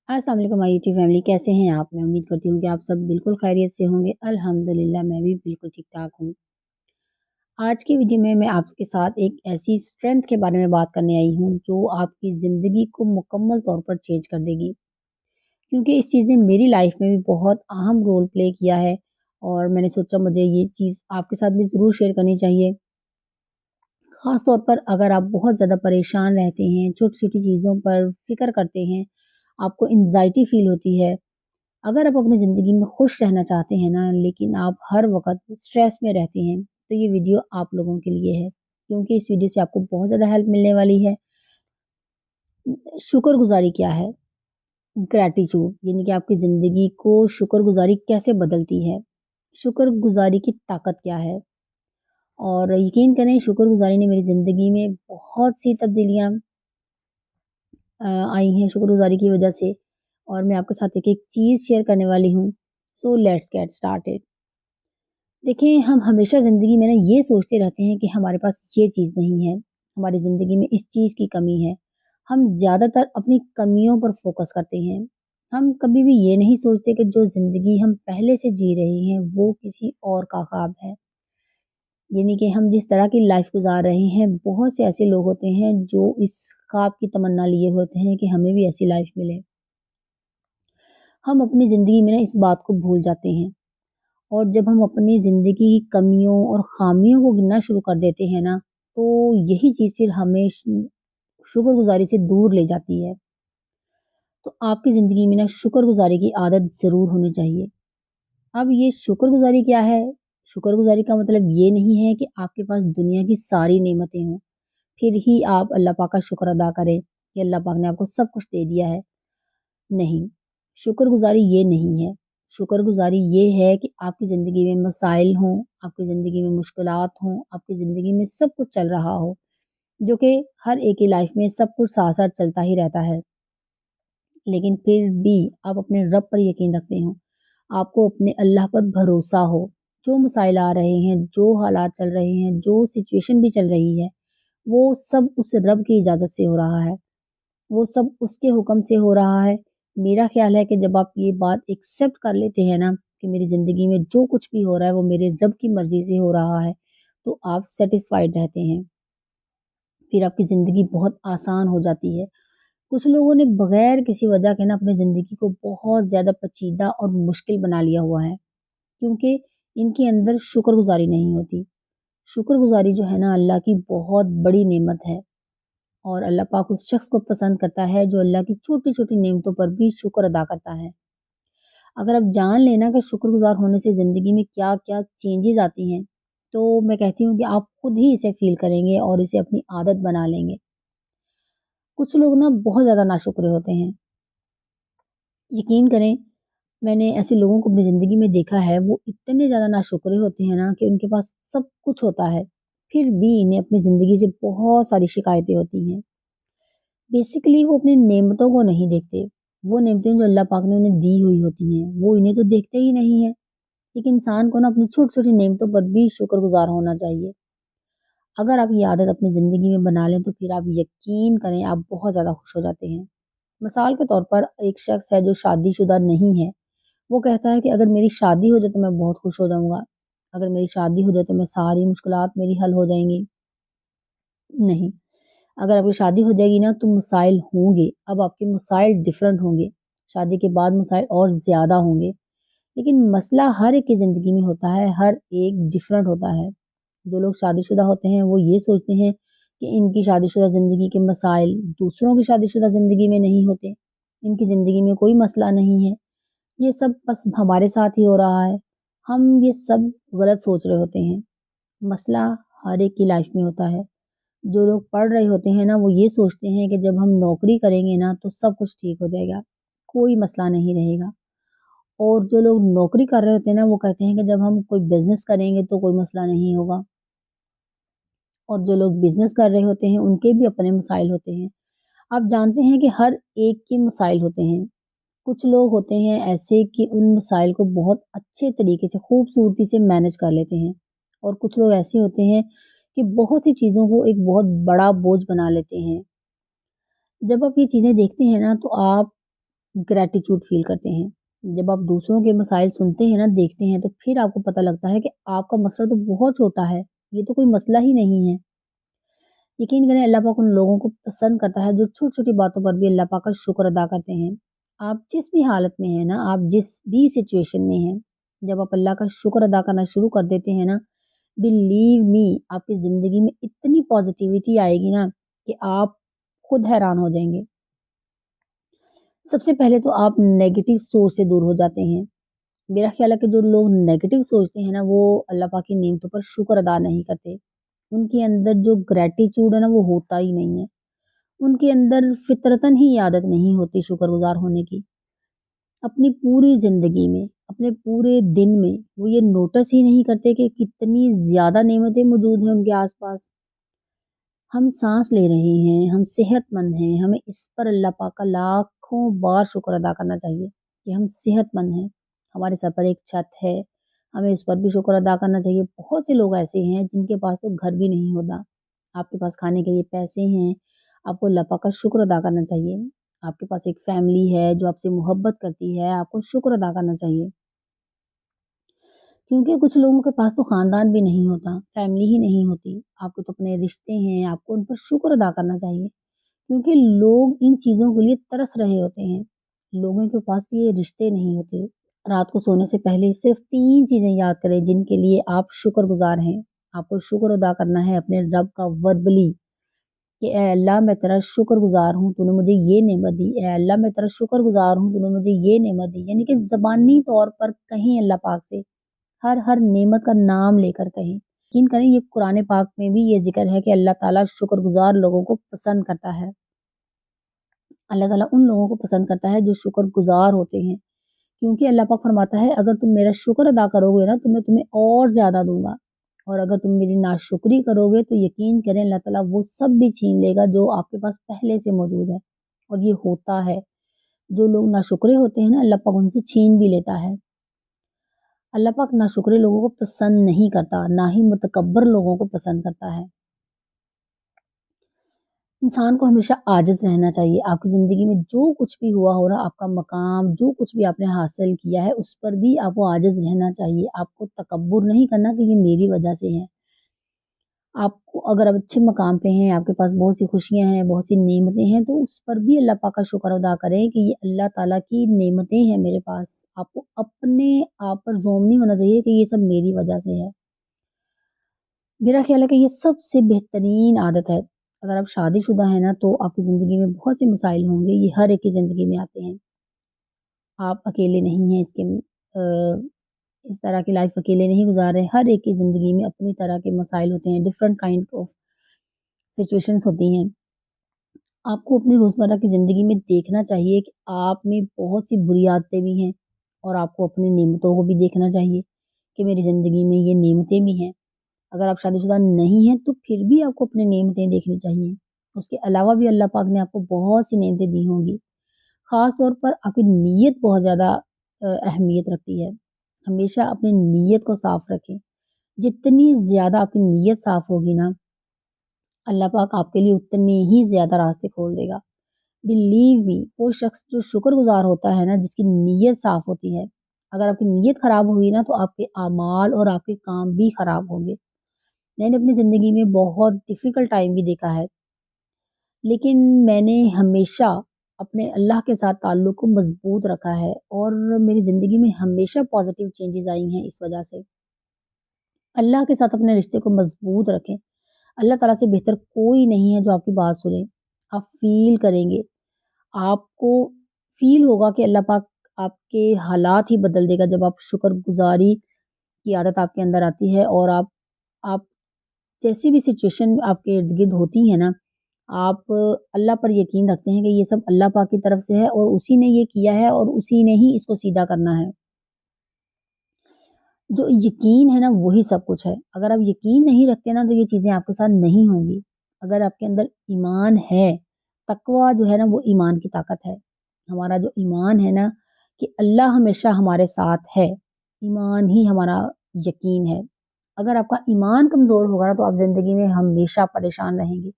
अस्सलाम वालेकुम my YouTube family, कैसे हैं आप? मैं उम्मीद करती हूँ कि आप सब बिल्कुल खैरियत से होंगे। अल्हम्दुलिल्लाह मैं भी बिल्कुल ठीक-ठाक हूँ। आज की वीडियो में मैं आपके साथ एक ऐसी स्ट्रेंथ के बारे में बात करने आई हूँ जो आपकी ज़िंदगी को मुकम्मल तौर पर चेंज कर देगी। क्योंकि इस चीज़ ने मेरी लाइफ में भी बहुत अहम रोल प्ले किया है और मैंने सोचा मुझे ये चीज़ आपके साथ भी ज़रूर शेयर करनी चाहिए। ख़ास तौर पर अगर आप बहुत ज़्यादा परेशान रहते हैं, छोटी-छोटी चीज़ों पर फ़िक्र करते हैं, आपको एंग्ज़ायटी फ़ील होती है, अगर आप अपनी ज़िंदगी में खुश रहना चाहते हैं ना, लेकिन आप हर वक़्त स्ट्रेस में रहते हैं, तो ये वीडियो आप लोगों के लिए है। क्योंकि इस वीडियो से आपको बहुत ज़्यादा हेल्प मिलने वाली है। शुक्रगुज़ारी क्या है? ग्रैटिट्यूड यानी कि आपकी ज़िंदगी को शुक्रगुज़ारी कैसे बदलती है? शुक्रगुज़ारी की ताकत क्या है? और यकीन करें शुक्रगुज़ारी ने मेरी ज़िंदगी में बहुत सी तब्दीलियाँ आई हैं शुक्रगुज़ारी की वज़ह से और मैं आपके साथ एक-एक चीज़ शेयर करने वाली हूँ। So let's get started. देखिए, हम हमेशा ज़िंदगी में ना ये सोचते रहते हैं कि हमारे पास ये चीज़ नहीं है, हमारी ज़िंदगी में इस चीज़ की कमी है। हम ज़्यादातर अपनी कमियों पर फ़ोकस करते हैं। हम कभी भी ये नहीं सोचते कि जो ज़िंदगी हम पहले से जी रहे हैं, वो किसी और का ख़्वाब है। यानी कि हम जिस तरह की लाइफ़ गुज़ार रहे हैं, बहुत से ऐसे लोग होते हैं जो इस ख़्वाब की तमन्ना लिए होते हैं कि हमें भी ऐसी लाइफ़ मिले। हम अपनी ज़िंदगी में ना इस बात को भूल जाते हैं। और जब हम अपनी ज़िंदगी की कमियों और ख़ामियों को गिनना शुरू कर देते हैं ना, तो यही चीज़ फिर हमें शुक्रगुज़ारी से दूर ले जाती है। तो आपकी ज़िंदगी में ना शुक्रगुज़ारी की आदत ज़रूर होनी चाहिए। अब ये शुक्रगुज़ारी क्या है? शुक्रगुज़ारी का मतलब ये नहीं है कि आपके पास दुनिया की सारी नेमतें हों, फिर ही आप अल्लाह पाक का शुक्र अदा करें कि अल्लाह पाक ने आपको सब कुछ दे दिया है। नहीं, शुक्रगुज़ारी ये नहीं है। शुक्रगुज़ारी ये है कि आपकी ज़िंदगी में मसाइल हों, आपकी ज़िंदगी में मुश्किलात हों, आपकी ज़िंदगी में सब कुछ चल रहा हो, जो कि हर एक की लाइफ़ में सब कुछ साथ-साथ चलता ही रहता है। लेकिन फिर भी आप अपने रब पर यकीन रखते हो, आपको अपने अल्लाह पर भरोसा हो। जो मसाइल आ रहे हैं, जो हालात चल रहे हैं, जो सिचुएशन भी चल रही है, वो सब उस रब की इजाज़त से हो रहा है। वो सब उसके हुक्म से हो रहा है। मेरा ख़्याल है कि जब आप ये बात एक्सेप्ट कर लेते हैं ना कि मेरी ज़िंदगी में जो कुछ भी हो रहा है वो मेरे रब की मर्ज़ी से हो रहा है, तो आप सैटिस्फाइड रहते हैं। फिर आपकी ज़िंदगी बहुत आसान हो जाती है। कुछ लोगों ने बग़ैर किसी वजह के ना अपनी ज़िंदगी को बहुत ज़्यादा पेचीदा और मुश्किल बना लिया हुआ है, क्योंकि इनके अंदर शुक्रगुज़ारी नहीं होती। शुक्रगुज़ारी जो है ना अल्लाह की बहुत बड़ी नेमत है। और अल्लाह पाक उस शख्स को पसंद करता है जो अल्लाह की छोटी-छोटी नेमतों पर भी शुक्र अदा करता है। अगर आप जान लेना कि शुक्रगुज़ार होने से ज़िंदगी में क्या-क्या चेंजेज़ आती हैं, तो मैं कहती हूँ कि आप खुद ही इसे फ़ील करेंगे और इसे अपनी आदत बना लेंगे। कुछ लोग ना बहुत ज़्यादा नाशुक्रे होते हैं। यकीन करें, मैंने ऐसे लोगों को अपनी ज़िंदगी में देखा है, वो इतने ज़्यादा नाशुक्रे होते हैं ना कि उनके पास सब कुछ होता है, फिर भी इन्हें अपनी ज़िंदगी से बहुत सारी शिकायतें होती हैं। बेसिकली वो अपनी नेमतों को नहीं देखते। वो नेमतें जो अल्लाह पाक ने उन्हें दी हुई होती हैं, वो इन्हें तो देखते ही नहीं हैं। एक इंसान को ना अपनी छोटी-छोटी नेमतों पर भी शुक्रगुज़ार होना चाहिए। अगर आप ये आदत अपनी ज़िंदगी में बना लें, तो फिर आप यकीन करें, आप बहुत ज़्यादा खुश हो जाते हैं। मिसाल के तौर पर एक शख्स है जो शादीशुदा नहीं है, वो कहता है कि अगर मेरी शादी हो जाए तो मैं बहुत खुश हो जाऊँगा। अगर मेरी शादी हो जाए तो मैं सारी मुश्किलात मेरी हल हो जाएँगी। नहीं। अगर आपकी शादी हो जाएगी ना तो मसाइल होंगे। अब आपके मसाइल डिफरेंट होंगे। शादी के बाद मसाइल और ज़्यादा होंगे। लेकिन मसला हर एक की ज़िंदगी में होता है, हर एक डिफरेंट होता है। जो लोग शादीशुदा होते हैं वो ये सोचते हैं कि इनकी शादीशुदा ज़िंदगी के मसाइल दूसरों की शादीशुदा ज़िंदगी में नहीं होते। इनकी ज़िंदगी में कोई मसला नहीं है। ये सब बस हमारे साथ ही हो रहा है। हम ये सब गलत सोच रहे होते हैं। मसला हर एक की लाइफ में होता है। जो लोग पढ़ रहे होते हैं ना, वो ये सोचते हैं कि जब हम नौकरी करेंगे ना, तो सब कुछ ठीक हो जाएगा, कोई मसला नहीं रहेगा। और जो लोग नौकरी कर रहे होते हैं ना, वो कहते हैं कि जब हम कोई बिज़नेस करेंगे तो कोई मसला नहीं होगा। और जो लोग बिज़नेस कर रहे होते हैं, उनके भी अपने मसाइल होते हैं। आप जानते हैं कि हर एक के मसाइल होते हैं। कुछ लोग होते हैं ऐसे कि उन मसाइल को बहुत अच्छे तरीके से, खूबसूरती से मैनेज कर लेते हैं। और कुछ लोग ऐसे होते हैं कि बहुत सी चीज़ों को एक बहुत बड़ा बोझ बना लेते हैं। जब आप ये चीज़ें देखते हैं ना तो आप ग्रैटिट्यूड फील करते हैं। जब आप दूसरों के मसाइल सुनते हैं ना, देखते हैं, तो फिर आपको पता लगता है कि आपका मसला तो बहुत छोटा है, ये तो कोई मसला ही नहीं है। यकीन करें, अल्लाह पाक उन लोगों को पसंद करता है जो छोटी-छोटी बातों पर भी अल्लाह पाक का शुक्र अदा करते हैं। आप जिस भी हालत में हैं ना, आप जिस भी सिचुएशन में हैं, जब आप अल्लाह का शुक्र अदा करना शुरू कर देते हैं ना, बिलीव मी, आपकी ज़िंदगी में इतनी पॉज़िटिविटी आएगी ना कि आप खुद हैरान हो जाएँगे। सबसे पहले तो आप नेगेटिव सोच से दूर हो जाते हैं। मेरा ख़्याल है कि जो लोग नेगेटिव सोचते हैं ना, वो अल्लाह पाक की नेमतों पर शुक्र अदा नहीं करते। उनके अंदर जो ग्रैटिट्यूड है ना, वो होता ही नहीं है। उनके अंदर फ़ितरतन ही ये आदत नहीं होती शुक्रगुज़ार होने की। अपनी पूरी ज़िंदगी में, अपने पूरे दिन में वो ये नोटिस ही नहीं करते कि कितनी ज़्यादा नेमतें मौजूद हैं उनके आस-पास। हम साँस ले रहे हैं, हम सेहतमंद हैं, हमें इस पर अल्लाह पाक का लाखों बार शुक्र अदा करना चाहिए कि हम सेहतमंद हैं, हमारे सर पर एक छत है, हमें उस पर भी शुक्र अदा करना चाहिए। बहुत से लोग ऐसे हैं जिनके पास तो घर भी नहीं होता, आपके पास खाने के लिए पैसे हैं, आपको अल्लाह पाक का शुक्र अदा करना चाहिए। आपके पास एक फैमिली है जो आपसे मोहब्बत करती है, आपको शुक्र अदा करना चाहिए। क्योंकि कुछ लोगों के पास तो खानदान भी नहीं होता, फैमिली ही नहीं होती, आपके तो अपने रिश्ते हैं, आपको उन पर शुक्र अदा करना चाहिए। क्योंकि लोग इन चीज़ों के लिए तरस रहे होते हैं, लोगों के पास ये रिश्ते नहीं होते। रात को सोने से पहले सिर्फ़ 3 चीज़ें याद करें जिनके लिए आप शुक्रगुज़ार हैं। आपको शुक्र अदा करना है अपने रब का वर्बली कि ए अल्लाह, मैं तेरा शुक्रगुज़ार हूँ, तूने मुझे ये नेमत दी। ए अल्लाह, मैं तेरा शुक्रगुज़ार हूँ, तूने मुझे ये नेमत दी। यानी कि ज़बानी तौर पर कहें अल्लाह पाक से, हर नेमत का नाम लेकर कहें। यकीन करें, ये कुरान पाक में भी ये ज़िक्र है कि अल्लाह ताला शुक्रगुज़ार लोगों को पसंद करता है। अल्लाह ताला उन लोगों को पसंद करता है जो शुक्रगुज़ार होते हैं। क्योंकि अल्लाह पाक फरमाता है, अगर तुम मेरा शुक्र अदा करोगे ना, तो मैं तुम्हें और ज़्यादा दूँगा, और अगर तुम मेरी नाशुक्री करोगे तो यकीन करें अल्लाह ताला वो सब भी छीन लेगा जो आपके पास पहले से मौजूद है। और ये होता है, जो लोग नाशुक्रे होते हैं ना, अल्लाह पाक उनसे छीन भी लेता है। अल्लाह पाक नाशुक्रे लोगों को पसंद नहीं करता, ना ही मुतकब्बर लोगों को पसंद करता है। इंसान को हमेशा आजिज़ रहना चाहिए। आपकी ज़िंदगी में जो कुछ भी हुआ हो ना, आपका मकाम, जो कुछ भी आपने हासिल किया है, उस पर भी आपको आजिज़ रहना चाहिए। आपको तकब्बुर नहीं करना कि ये मेरी वज़ह से है। आपको अगर आप अच्छे मकाम पे हैं, आपके पास बहुत सी खुशियाँ हैं, बहुत सी नेमतें हैं, तो उस पर भी अल्लाह पाक का शुक्र अदा करें कि ये अल्लाह ताला की नेमतें हैं मेरे पास। आपको अपने आप पर ज़ोम नहीं होना चाहिए कि ये सब मेरी वज़ह से है। मेरा ख़्याल है कि ये सबसे बेहतरीन आदत है। अगर आप शादीशुदा हैं ना, तो आपकी ज़िंदगी में बहुत से मसाइल होंगे, ये हर एक की ज़िंदगी में आते हैं। आप अकेले नहीं हैं इस तरह की लाइफ़ अकेले नहीं गुज़ार रहे। हर एक की ज़िंदगी में अपनी तरह के मसाइल होते हैं, डिफरेंट काइंड ऑफ सिचुएशंस होती हैं। आपको अपनी रोज़मर्रा की ज़िंदगी में देखना चाहिए कि आप में बहुत सी बुरी आदतें भी हैं, और आपको अपनी नेमतों को भी देखना चाहिए कि मेरी ज़िंदगी में ये नेमतें भी हैं। अगर आप शादीशुदा नहीं हैं, तो फिर भी आपको अपनी नेमतें देखनी चाहिए। उसके अलावा भी अल्लाह पाक ने आपको बहुत सी नेमतें दी होंगी। ख़ास तौर पर आपकी नीयत बहुत ज़्यादा अहमियत रखती है। हमेशा अपनी नीयत को साफ़ रखें। जितनी ज़्यादा आपकी नीयत साफ़ होगी ना, अल्लाह पाक आपके लिए उतने ही ज़्यादा रास्ते खोल देगा। बिलीव मी, वो शख्स जो शुक्रगुज़ार होता है ना, जिसकी नीयत साफ़ होती है, अगर आपकी नीयत ख़राब हुई ना, तो आपके अमाल और आपके काम भी ख़राब होंगे। मैंने अपनी ज़िंदगी में बहुत डिफ़िकल्ट टाइम भी देखा है, लेकिन मैंने हमेशा अपने अल्लाह के साथ ताल्लुक़ को मज़बूत रखा है, और मेरी ज़िंदगी में हमेशा पॉज़िटिव चेंजेज़ आई हैं इस वजह से। अल्लाह के साथ अपने रिश्ते को मज़बूत रखें। अल्लाह ताला से बेहतर कोई नहीं है जो आपकी बात सुने। आप फ़ील करेंगे, आपको फ़ील होगा कि अल्लाह पाक आपके हालात ही बदल देगा जब आप शुक्रगुज़ारी की आदत आपके अंदर आती है, और आप जैसी भी सिचुएशन आपके इर्द-गिर्द होती है ना, आप अल्लाह पर यकीन रखते हैं कि ये सब अल्लाह पाक की तरफ से है, और उसी ने ये किया है, और उसी ने ही इसको सीधा करना है। जो यकीन है ना, वही सब कुछ है। अगर आप यकीन नहीं रखते ना, तो ये चीज़ें आपके साथ नहीं होंगी। अगर आपके अंदर ईमान है, तक़वा जो है ना, वो ईमान की ताकत है। हमारा जो ईमान है ना, कि अल्लाह हमेशा हमारे साथ है, ईमान ही हमारा यकीन है। अगर आपका ईमान कमज़ोर होगा ना, तो आप ज़िंदगी में हमेशा परेशान रहेंगे।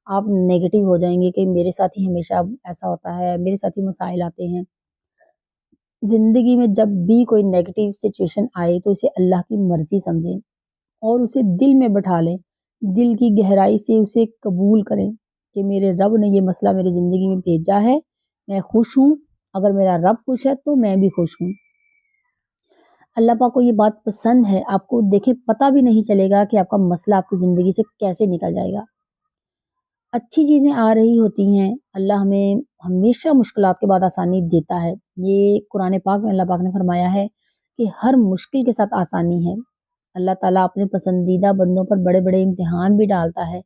आप नेगेटिव हो जाएँगे कि मेरे साथ ही हमेशा ऐसा होता है, मेरे साथ ही मसाइल आते हैं। زندگی میں جب بھی کوئی نیگیٹو سچویشن آئے تو اسے اللہ کی مرضی سمجھیں اور اسے دل میں بٹھا لیں، دل کی گہرائی سے اسے قبول کریں کہ میرے رب نے یہ مسئلہ میری زندگی میں بھیجا ہے، میں خوش ہوں، اگر میرا رب خوش ہے تو میں بھی خوش ہوں۔ اللہ پاک کو یہ بات پسند ہے، آپ کو دیکھیں پتہ بھی نہیں چلے گا کہ آپ کا مسئلہ آپ کی زندگی سے کیسے نکل جائے گا۔ اچھی چیزیں آ رہی ہوتی ہیں، اللہ ہمیں ہمیشہ مشکلات کے بعد آسانی دیتا ہے۔ یہ قرآن پاک میں اللہ پاک نے فرمایا ہے کہ ہر مشکل کے ساتھ آسانی ہے۔ اللہ تعالیٰ اپنے پسندیدہ بندوں پر بڑے بڑے امتحان بھی ڈالتا ہے۔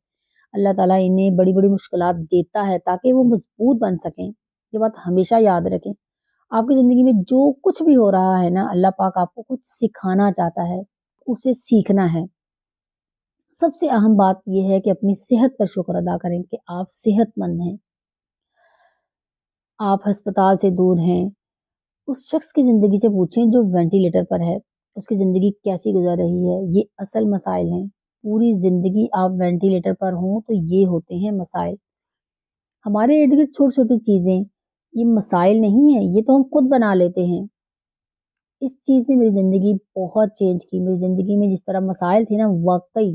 اللہ تعالیٰ انہیں بڑی بڑی مشکلات دیتا ہے تاکہ وہ مضبوط بن سکیں۔ یہ بات ہمیشہ یاد رکھیں۔ آپ کی زندگی میں جو کچھ بھی ہو رہا ہے نا، اللہ پاک آپ کو کچھ سکھانا چاہتا ہے، اسے سیکھنا ہے۔ سب سے اہم بات یہ ہے کہ اپنی صحت پر شکر ادا کریں کہ آپ صحت مند ہیں، آپ ہسپتال سے دور ہیں۔ اس شخص کی زندگی سے پوچھیں جو وینٹیلیٹر پر ہے، اس کی زندگی کیسی گزر رہی ہے، یہ اصل مسائل ہیں۔ پوری زندگی آپ وینٹیلیٹر پر ہوں تو یہ ہوتے ہیں مسائل۔ ہمارے ارد گرد چھوٹی چھوٹی چیزیں یہ مسائل نہیں ہیں، یہ تو ہم خود بنا لیتے ہیں۔ اس چیز نے میری زندگی بہت چینج کی۔ میری زندگی میں جس طرح مسائل تھے نا، واقعی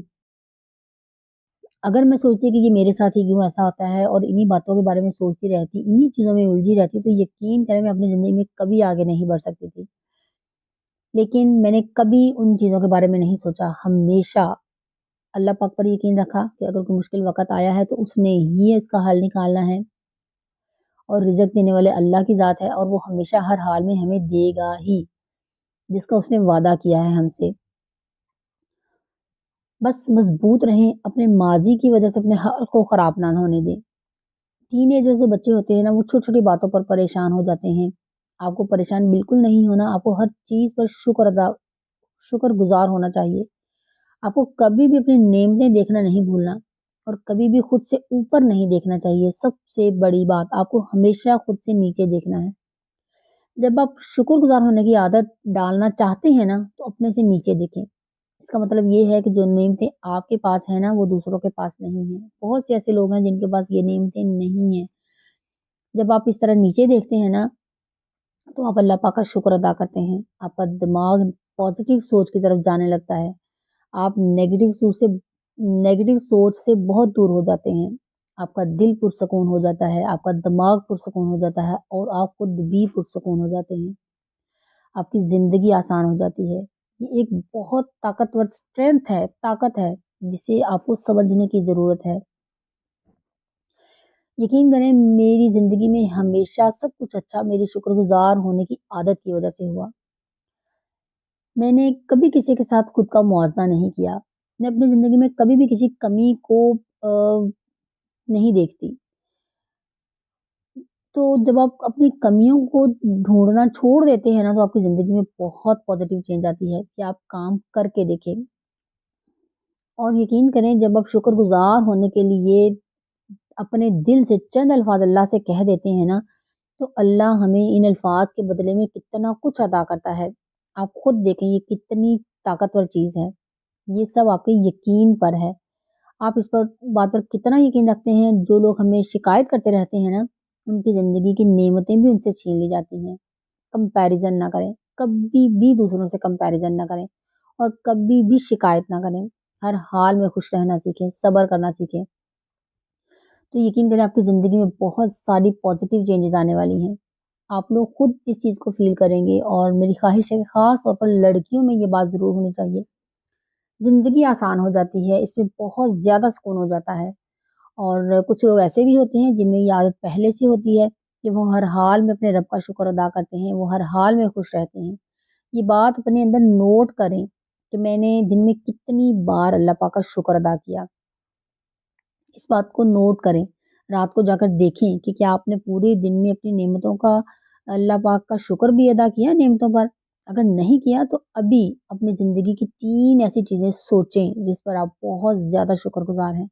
اگر میں سوچتی کہ یہ میرے ساتھ ہی کیوں ایسا ہوتا ہے اور انہی باتوں کے بارے میں سوچتی رہتی، انہی چیزوں میں الجھی رہتی، تو یقین کریں میں اپنی زندگی میں کبھی آگے نہیں بڑھ سکتی تھی۔ لیکن میں نے کبھی ان چیزوں کے بارے میں نہیں سوچا، ہمیشہ اللہ پاک پر یقین رکھا کہ اگر کوئی مشکل وقت آیا ہے تو اس نے ہی اس کا حل نکالنا ہے، اور رزق دینے والے اللہ کی ذات ہے اور وہ ہمیشہ ہر حال میں ہمیں دے گا ہی، جس کا اس نے وعدہ کیا ہے ہم سے۔ بس مضبوط رہیں، اپنے ماضی کی وجہ سے اپنے حال کو خراب نہ ہونے دیں۔ ٹین ایجر جو بچے ہوتے ہیں نا، وہ چھوٹی چھوٹی باتوں پر پریشان ہو جاتے ہیں۔ آپ کو پریشان بالکل نہیں ہونا، آپ کو ہر چیز پر شکر گزار ہونا چاہیے۔ آپ کو کبھی بھی اپنی نعمتیں دیکھنا نہیں بھولنا اور کبھی بھی خود سے اوپر نہیں دیکھنا چاہیے۔ سب سے بڑی بات، آپ کو ہمیشہ خود سے نیچے دیکھنا ہے۔ جب آپ شکر گزار ہونے کی عادت ڈالنا چاہتے ہیں نا، تو اپنے سے نیچے دیکھیں۔ اس کا مطلب یہ ہے کہ جو نعمتیں آپ کے پاس ہیں نا، وہ دوسروں کے پاس نہیں ہیں۔ بہت سے ایسے لوگ ہیں جن کے پاس یہ نعمتیں نہیں ہیں۔ جب آپ اس طرح نیچے دیکھتے ہیں نا، تو آپ اللہ پاک کا شکر ادا کرتے ہیں۔ آپ کا دماغ پازیٹیو سوچ کی طرف جانے لگتا ہے۔ آپ نیگیٹو سوچ سے بہت دور ہو جاتے ہیں۔ آپ کا دل پرسکون ہو جاتا ہے، آپ کا دماغ پرسکون ہو جاتا ہے اور آپ خود بھی پرسکون ہو جاتے ہیں۔ آپ کی زندگی آسان ہو جاتی ہے۔ یہ ایک بہت طاقتور اسٹرینتھ ہے، طاقت ہے، جسے آپ کو سمجھنے کی ضرورت ہے۔ یقین کریں میری زندگی میں ہمیشہ سب کچھ اچھا میری شکر گزار ہونے کی عادت کی وجہ سے ہوا۔ میں نے کبھی کسی کے ساتھ خود کا موازنہ نہیں کیا۔ میں اپنی زندگی میں کبھی بھی کسی کمی کو نہیں دیکھتی۔ تو جب آپ اپنی کمیوں کو ڈھونڈنا چھوڑ دیتے ہیں نا، تو آپ کی زندگی میں بہت پازیٹیو چینج آتی ہے کہ آپ کام کر کے دیکھیں۔ اور یقین کریں جب آپ شکر گزار ہونے کے لیے اپنے دل سے چند الفاظ اللہ سے کہہ دیتے ہیں نا، تو اللہ ہمیں ان الفاظ کے بدلے میں کتنا کچھ عطا کرتا ہے۔ آپ خود دیکھیں یہ کتنی طاقتور چیز ہے۔ یہ سب آپ کے یقین پر ہے۔ آپ اس پر بات پر کتنا یقین رکھتے ہیں؟ جو لوگ ہمیں شکایت کرتے رہتے ہیں نا، ان کی زندگی کی نعمتیں بھی ان سے چھین لی جاتی ہیں۔ کمپیریزن نہ کریں، کبھی بھی دوسروں سے کمپیریزن نہ کریں اور کبھی بھی شکایت نہ کریں۔ ہر حال میں خوش رہنا سیکھیں، صبر کرنا سیکھیں۔ تو یقین کریں آپ کی زندگی میں بہت ساری پازیٹیو چینجز آنے والی ہیں۔ آپ لوگ خود اس چیز کو فیل کریں گے اور میری خواہش ہے کہ خاص طور پر لڑکیوں میں یہ بات ضرور ہونی چاہیے۔ زندگی آسان ہو جاتی ہے، اس میں بہت زیادہ سکون ہو جاتا ہے۔ اور کچھ لوگ ایسے بھی ہوتے ہیں جن میں یہ عادت پہلے سے ہوتی ہے کہ وہ ہر حال میں اپنے رب کا شکر ادا کرتے ہیں، وہ ہر حال میں خوش رہتے ہیں۔ یہ بات اپنے اندر نوٹ کریں کہ میں نے دن میں کتنی بار اللہ پاک کا شکر ادا کیا۔ اس بات کو نوٹ کریں، رات کو جا کر دیکھیں کہ کیا آپ نے پورے دن میں اپنی نعمتوں کا، اللہ پاک کا شکر بھی ادا کیا نعمتوں پر۔ اگر نہیں کیا تو ابھی اپنی زندگی کی 3 ایسی چیزیں سوچیں جس پر آپ بہت زیادہ شکر گزار ہیں۔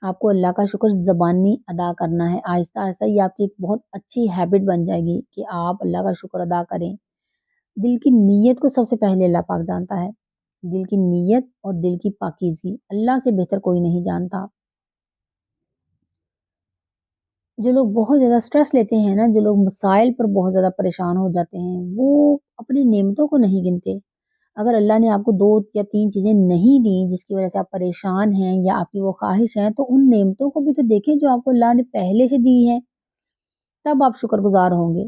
آپ کو اللہ کا شکر زبانی ادا کرنا ہے۔ آہستہ آہستہ یہ آپ کی ایک بہت اچھی ہیبٹ بن جائے گی کہ آپ اللہ کا شکر ادا کریں۔ دل کی نیت کو سب سے پہلے اللہ پاک جانتا ہے۔ دل کی نیت اور دل کی پاکیزگی اللہ سے بہتر کوئی نہیں جانتا۔ جو لوگ بہت زیادہ اسٹریس لیتے ہیں نا، جو لوگ مسائل پر بہت زیادہ پریشان ہو جاتے ہیں، وہ اپنی نعمتوں کو نہیں گنتے۔ اگر اللہ نے آپ کو 2 یا 3 چیزیں نہیں دیں جس کی وجہ سے آپ پریشان ہیں یا آپ کی وہ خواہش ہے، تو ان نعمتوں کو بھی تو دیکھیں جو آپ کو اللہ نے پہلے سے دی ہے، تب آپ شکر گزار ہوں گے۔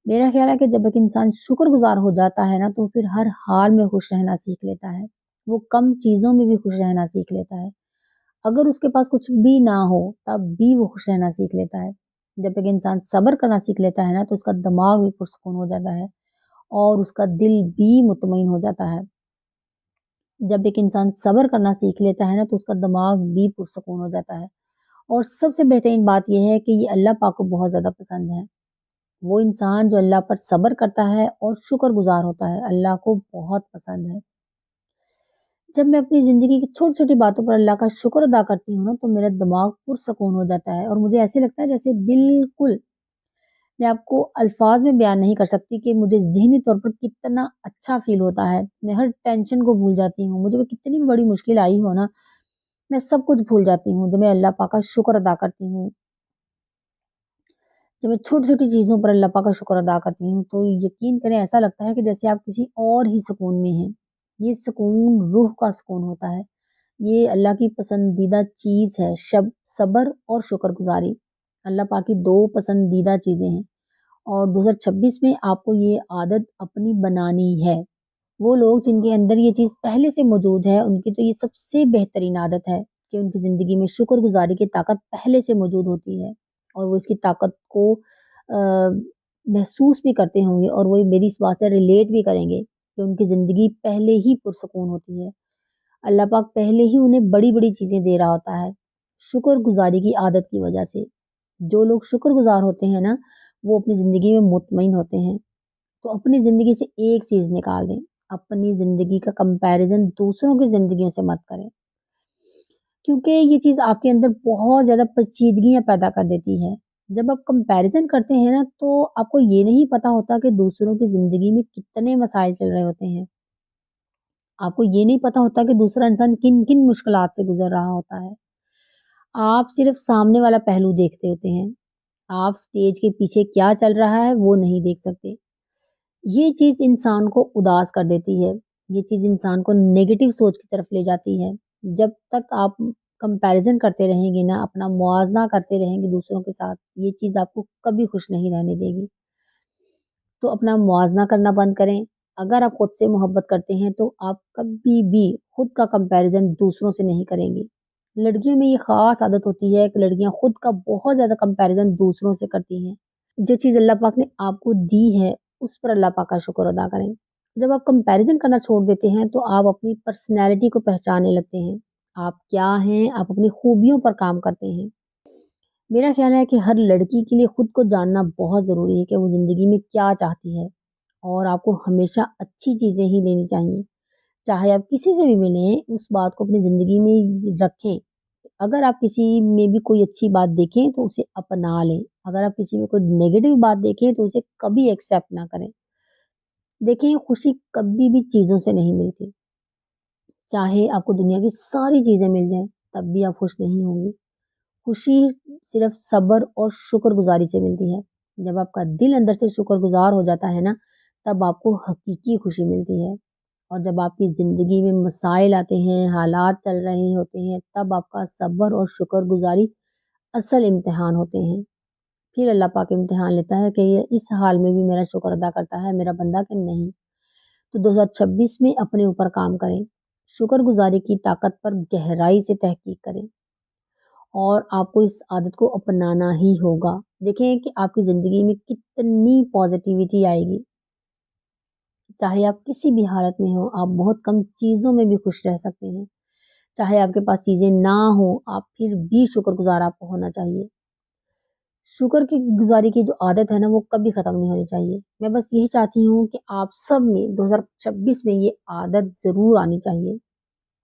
میرا خیال ہے کہ جب ایک انسان شکر گزار ہو جاتا ہے نا، تو پھر ہر حال میں خوش رہنا سیکھ لیتا ہے۔ وہ کم چیزوں میں بھی خوش رہنا سیکھ لیتا ہے۔ اگر اس کے پاس کچھ بھی نہ ہو تب بھی وہ خوش رہنا سیکھ لیتا ہے۔ جب ایک انسان صبر کرنا سیکھ لیتا ہے نا، تو اس کا دماغ بھی پرسکون ہو جاتا ہے اور اس کا دل بھی مطمئن ہو جاتا ہے۔ جب ایک انسان صبر کرنا سیکھ لیتا ہے نا، تو اس کا دماغ بھی پرسکون ہو جاتا ہے۔ اور سب سے بہترین بات یہ ہے کہ یہ اللہ پاک کو بہت زیادہ پسند ہے۔ وہ انسان جو اللہ پر صبر کرتا ہے اور شکر گزار ہوتا ہے، اللہ کو بہت پسند ہے۔ جب میں اپنی زندگی کی چھوٹی چھوٹی باتوں پر اللہ کا شکر ادا کرتی ہوں نا، تو میرا دماغ پرسکون ہو جاتا ہے اور مجھے ایسے لگتا ہے جیسے بالکل میں آپ کو الفاظ میں بیان نہیں کر سکتی کہ مجھے ذہنی طور پر کتنا اچھا فیل ہوتا ہے۔ میں ہر ٹینشن کو بھول جاتی ہوں، مجھے وہ کتنی بھی بڑی مشکل آئی ہو نا، میں سب کچھ بھول جاتی ہوں جب میں اللہ پاک کا شکر ادا کرتی ہوں۔ جب میں چھوٹی چھوٹی چیزوں پر اللہ پاک کا شکر ادا کرتی ہوں، تو یقین کریں ایسا لگتا ہے کہ جیسے آپ کسی اور ہی سکون میں ہیں۔ یہ سکون روح کا سکون ہوتا ہے۔ یہ اللہ کی پسندیدہ چیز ہے، صبر اور شکر گزاری۔ اللہ پاک کی 2 پسندیدہ چیزیں ہیں اور 2026 میں آپ کو یہ عادت اپنی بنانی ہے۔ وہ لوگ جن کے اندر یہ چیز پہلے سے موجود ہے، ان کی تو یہ سب سے بہترین عادت ہے کہ ان کی زندگی میں شکر گزاری کی طاقت پہلے سے موجود ہوتی ہے اور وہ اس کی طاقت کو محسوس بھی کرتے ہوں گے اور وہ میری اس بات سے ریلیٹ بھی کریں گے کہ ان کی زندگی پہلے ہی پرسکون ہوتی ہے۔ اللہ پاک پہلے ہی انہیں بڑی بڑی چیزیں دے رہا ہوتا ہے شکر گزاری کی عادت کی وجہ سے۔ جو لوگ شکر گزار ہوتے ہیں نا، وہ اپنی زندگی میں مطمئن ہوتے ہیں۔ تو اپنی زندگی سے ایک چیز نکال دیں، اپنی زندگی کا کمپیریزن دوسروں کی زندگیوں سے مت کریں، کیونکہ یہ چیز آپ کے اندر بہت زیادہ پیچیدگیاں پیدا کر دیتی ہے۔ جب آپ کمپیریزن کرتے ہیں نا، تو آپ کو یہ نہیں پتا ہوتا کہ دوسروں کی زندگی میں کتنے مسائل چل رہے ہوتے ہیں۔ آپ کو یہ نہیں پتا ہوتا کہ دوسرا انسان کن کن مشکلات سے گزر رہا ہوتا ہے۔ آپ صرف سامنے والا پہلو دیکھتے ہوتے ہیں، آپ سٹیج کے پیچھے کیا چل رہا ہے وہ نہیں دیکھ سکتے۔ یہ چیز انسان کو اداس کر دیتی ہے، یہ چیز انسان کو نیگیٹو سوچ کی طرف لے جاتی ہے۔ جب تک آپ کمپیریزن کرتے رہیں گے نا، اپنا موازنہ کرتے رہیں گے دوسروں کے ساتھ، یہ چیز آپ کو کبھی خوش نہیں رہنے دے گی۔ تو اپنا موازنہ کرنا بند کریں۔ اگر آپ خود سے محبت کرتے ہیں تو آپ کبھی بھی خود کا کمپیریزن دوسروں سے نہیں کریں گی۔ لڑکیوں میں یہ خاص عادت ہوتی ہے کہ لڑکیاں خود کا بہت زیادہ کمپیریزن دوسروں سے کرتی ہیں۔ جو چیز اللہ پاک نے آپ کو دی ہے اس پر اللہ پاک کا شکر ادا کریں۔ جب آپ کمپیریزن کرنا چھوڑ دیتے ہیں تو آپ اپنی پرسنالٹی کو پہچاننے لگتے ہیں۔ آپ کیا ہیں، آپ اپنی خوبیوں پر کام کرتے ہیں۔ میرا خیال ہے کہ ہر لڑکی کے لیے خود کو جاننا بہت ضروری ہے کہ وہ زندگی میں کیا چاہتی ہے، اور آپ کو ہمیشہ اچھی چیزیں ہی لینی چاہیے۔ چاہے آپ کسی سے بھی ملیں، اس بات کو اپنی زندگی میں رکھیں۔ اگر آپ کسی میں بھی کوئی اچھی بات دیکھیں تو اسے اپنا لیں، اگر آپ کسی میں کوئی نیگیٹو بات دیکھیں تو اسے کبھی ایکسیپٹ نہ کریں۔ دیکھیں، خوشی کبھی بھی چیزوں سے نہیں ملتی۔ چاہے آپ کو دنیا کی ساری چیزیں مل جائیں تب بھی آپ خوش نہیں ہوں گی۔ خوشی صرف صبر اور شکر گزاری سے ملتی ہے۔ جب آپ کا دل اندر سے شکر گزار ہو جاتا ہے نا، تب آپ کو حقیقی خوشی ملتی ہے۔ اور جب آپ کی زندگی میں مسائل آتے ہیں، حالات چل رہے ہوتے ہیں، تب آپ کا صبر اور شکر گزاری اصل امتحان ہوتے ہیں۔ پھر اللہ پاک امتحان لیتا ہے کہ یہ اس حال میں بھی میرا شکر ادا کرتا ہے میرا بندہ کہ نہیں۔ تو 2026 میں اپنے اوپر کام کریں، شکر گزاری کی طاقت پر گہرائی سے تحقیق کریں اور آپ کو اس عادت کو اپنانا ہی ہوگا۔ دیکھیں کہ آپ کی زندگی میں کتنی پازیٹیوٹی آئے گی۔ چاہے آپ کسی بھی حالت میں ہوں، آپ بہت کم چیزوں میں بھی خوش رہ سکتے ہیں۔ چاہے آپ کے پاس چیزیں نہ ہوں، آپ پھر بھی شکر گزار آپ کو ہونا چاہیے۔ شکر کی گزاری کی جو عادت ہے نا، وہ کبھی ختم نہیں ہونی چاہیے۔ میں بس یہی چاہتی ہوں کہ آپ سب میں 2026 میں یہ عادت ضرور آنی چاہیے۔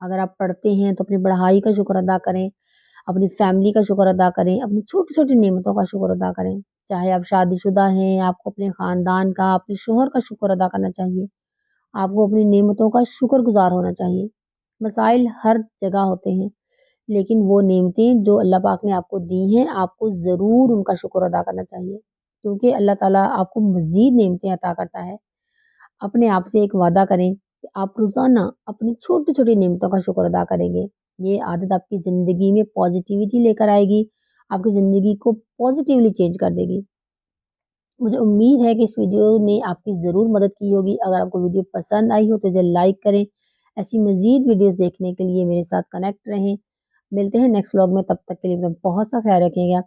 اگر آپ پڑھتے ہیں تو اپنی پڑھائی کا شکر ادا کریں، اپنی فیملی کا شکر ادا کریں، اپنی چھوٹی چھوٹی نعمتوں کا شکر ادا کریں۔ چاہے آپ شادی شدہ ہیں، آپ کو اپنے خاندان کا، اپنے شوہر کا شکر ادا کرنا چاہیے۔ آپ کو اپنی نعمتوں کا شکر گزار ہونا چاہیے۔ مسائل ہر جگہ ہوتے ہیں، لیکن وہ نعمتیں جو اللہ پاک نے آپ کو دی ہیں، آپ کو ضرور ان کا شکر ادا کرنا چاہیے، کیونکہ اللہ تعالیٰ آپ کو مزید نعمتیں عطا کرتا ہے۔ اپنے آپ سے ایک وعدہ کریں کہ آپ روزانہ اپنی چھوٹی چھوٹی نعمتوں کا شکر ادا کریں گے۔ یہ عادت آپ کی زندگی میں پازیٹیوٹی لے کر آئے گی، آپ کی زندگی کو پازیٹیولی چینج کر دے گی۔ مجھے امید ہے کہ اس ویڈیو نے آپ کی ضرور مدد کی ہوگی۔ اگر آپ کو ویڈیو پسند آئی ہو تو اسے لائک کریں۔ ایسی مزید ویڈیوز دیکھنے کے لیے میرے ساتھ کنیکٹ رہیں۔ ملتے ہیں نیکسٹ ولاگ میں، تب تک کے لیے اپنا بہت سا خیال رکھیے گا۔